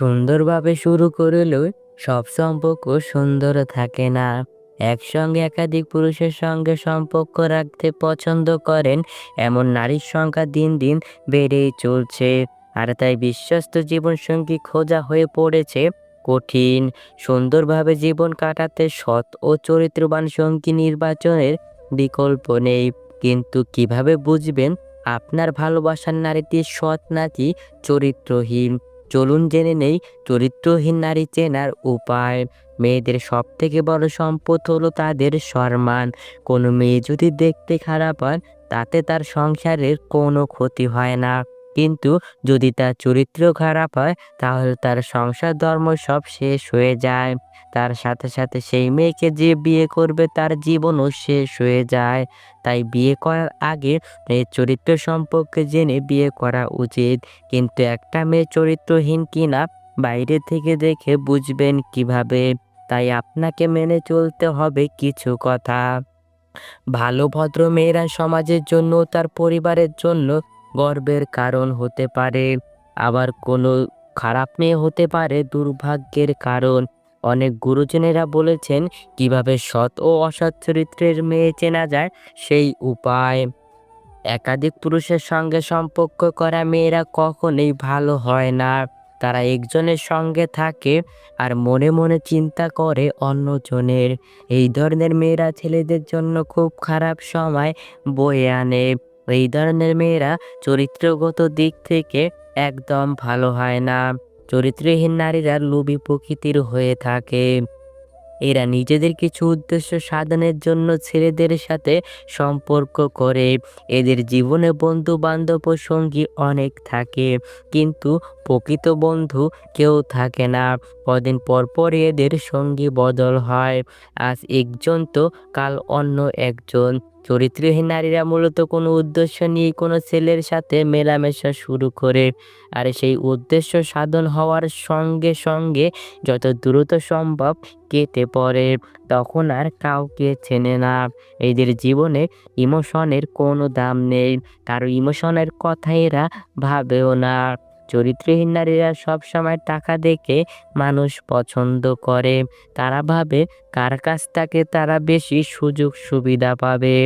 সুন্দরভাবে শুরু করলেও সব সম্পর্ক সুন্দর থাকে না। একসঙ্গে একাধিক পুরুষের সঙ্গে সম্পর্ক রাখতে পছন্দ করেন এমন নারীর সংখ্যা দিন দিন বেড়েই চলছে। আর তাই বিশ্বস্ত জীবনসঙ্গী খোঁজা হয়ে পড়েছে কঠিন। সুন্দরভাবে জীবন কাটাতে সৎ ও চরিত্রবান সঙ্গী নির্বাচনের বিকল্প নেই। কিন্তু কিভাবে বুঝবেন আপনার ভালোবাসার নারীটি সৎ নাকি চরিত্রহীন? চলুন জেনে নেই চরিত্রহীন নারী চেনার উপায়। মেয়েদের সব থেকে বড় সম্পদ হলো তাদের সম্মান। কোনো মেয়ে যদি দেখতে খারাপ হয় তাতে তার সংসারের কোনো ক্ষতি হয় না, কিন্তু যদি তার চরিত্র খারাপ হয় তাহলে তার সংসার ধর্ম সব শেষ হয়ে যায়। তার সাথে সাথে সেই মেয়েকে যে বিয়ে করবে তার জীবনও শেষ হয়ে যায়। তাই বিয়ে করার আগে মেয়ের চরিত্র সম্পর্কে জেনে বিয়ে করা উচিত। কিন্তু একটা মেয়ে চরিত্রহীন কিনা বাইরে থেকে দেখে বুঝবেন কিভাবে? তাই আপনাকে মেনে চলতে হবে কিছু কথা। ভালো ভদ্র মেয়েরা সমাজের জন্য তার পরিবারের জন্য গর্বের কারণ হতে পারে। আবার কোনো খারাপ মেয়ে হতে পারে দুর্ভাগ্যের কারণ। অনেক গুরুজনেরা বলেছেন কিভাবে সৎ ও অসৎ চরিত্রের মেয়ে চেনা যায় সেই উপায়। একাধিক পুরুষের সঙ্গে সম্পর্ক করা মেয়েরা কখনোই ভালো হয় না। তারা একজনের সঙ্গে থাকে আর মনে মনে চিন্তা করে অন্যজনের। এই ধরনের মেয়েরা ছেলেদের জন্য খুব খারাপ সময় বয়ে আনে। এই ধরনের মেয়েরা চরিত্রগত দিক থেকে একদম ভালো হয় না। চরিত্রহীন নারীরা লোভী প্রকৃতির হয়ে থাকে। এরা নিজেদের কিছু উদ্দেশ্য সাধনের জন্য ছেলেদের সাথে সম্পর্ক করে। এদের জীবনে বন্ধু বান্ধব ও সঙ্গী অনেক থাকে, কিন্তু প্রকৃত বন্ধু কেউ থাকে না। কদিন পর পর এদের সঙ্গী বদল হয়। আজ একজন তো কাল অন্য একজন। চরিত্রহীন নারীরা মূলত কোনো উদ্দেশ্য নিয়ে কোনো ছেলের সাথে মেলামেশা শুরু করে। আর সেই উদ্দেশ্য সাধন হওয়ার সঙ্গে সঙ্গে যত দ্রুত সম্ভব কেটে পড়ে। তখন আর কাউকে চেনে না। এদের জীবনে ইমোশনের কোনো দাম নেই। কারো ইমোশনের কথা এরা ভাবেও না। চরিত্রহীন নারীরা সবসময় টাকা দেখে মানুষ পছন্দ করে। তারা ভাবে কার কাছ থেকে তারা বেশি সুযোগ সুবিধা পাবে।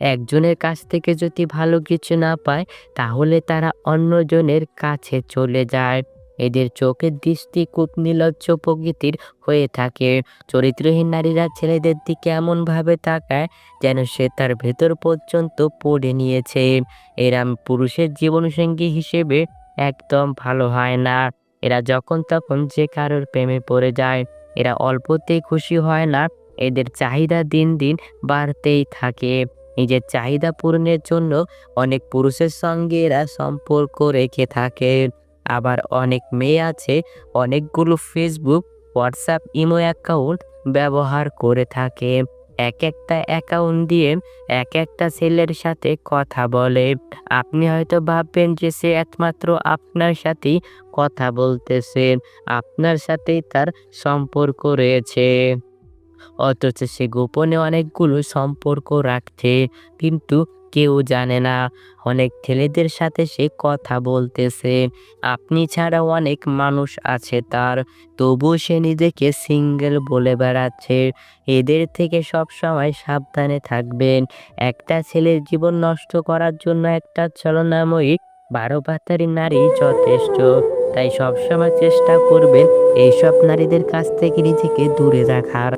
একজনের কাছ থেকে যদি ভালো কিছু না পায় তাহলে তারা অন্যজনের কাছে চলে যায়। এদের চোখের দৃষ্টি খুব নির্লজ্জ প্রকৃতির হয়ে থাকে। চরিত্রহীন নারীরা ছেলেদের দিকে এমন ভাবে তাকায় যেন সে তার ভেতর পর্যন্ত পড়ে নিয়েছে। এরা পুরুষের জীবনসঙ্গী হিসেবে একদম ভালো হয় না। এরা যখন তখন যে কারোর প্রেমে পড়ে যায়। এরা অল্পতেই খুশি হয় না। এদের চাহিদা দিন দিন বাড়তেই থাকে। নিজের চাহিদা পূরণের জন্য অনেক পুরুষের সঙ্গে এরা সম্পর্ক রেখে থাকে। আবার অনেক মেয়ে আছে অনেকগুলো ফেসবুক, হোয়াটসঅ্যাপ, ইমো অ্যাকাউন্ট ব্যবহার করে থাকে। এক একটা অ্যাকাউন্ট দিয়ে এক একটা ছেলের সাথে কথা বলে। আপনি হয়তো ভাববেন যে সে একমাত্র আপনার সাথেই কথা বলতেছে, আপনার সাথেই তার সম্পর্ক রয়েছে। অথচ সে গোপনে অনেকগুলো সম্পর্ক রাখছে, কিন্তু কেউ জানে না। অনেক ছেলেদের সাথে সে কথা বলতেছে। আপনি ছাড়াও অনেক মানুষ আছে তার, তবুও সে নিজেকে সিঙ্গেল বলে বেড়াচ্ছে। এদের থেকে সবসময় সাবধানে থাকবেন। একটা ছেলের জীবন নষ্ট করার জন্য একটা ছলনাময়ী 12 ভাতারি নারী যথেষ্ট। তাই সবসময় চেষ্টা করবেন এইসব নারীদের কাছ থেকে নিজেকে দূরে রাখার।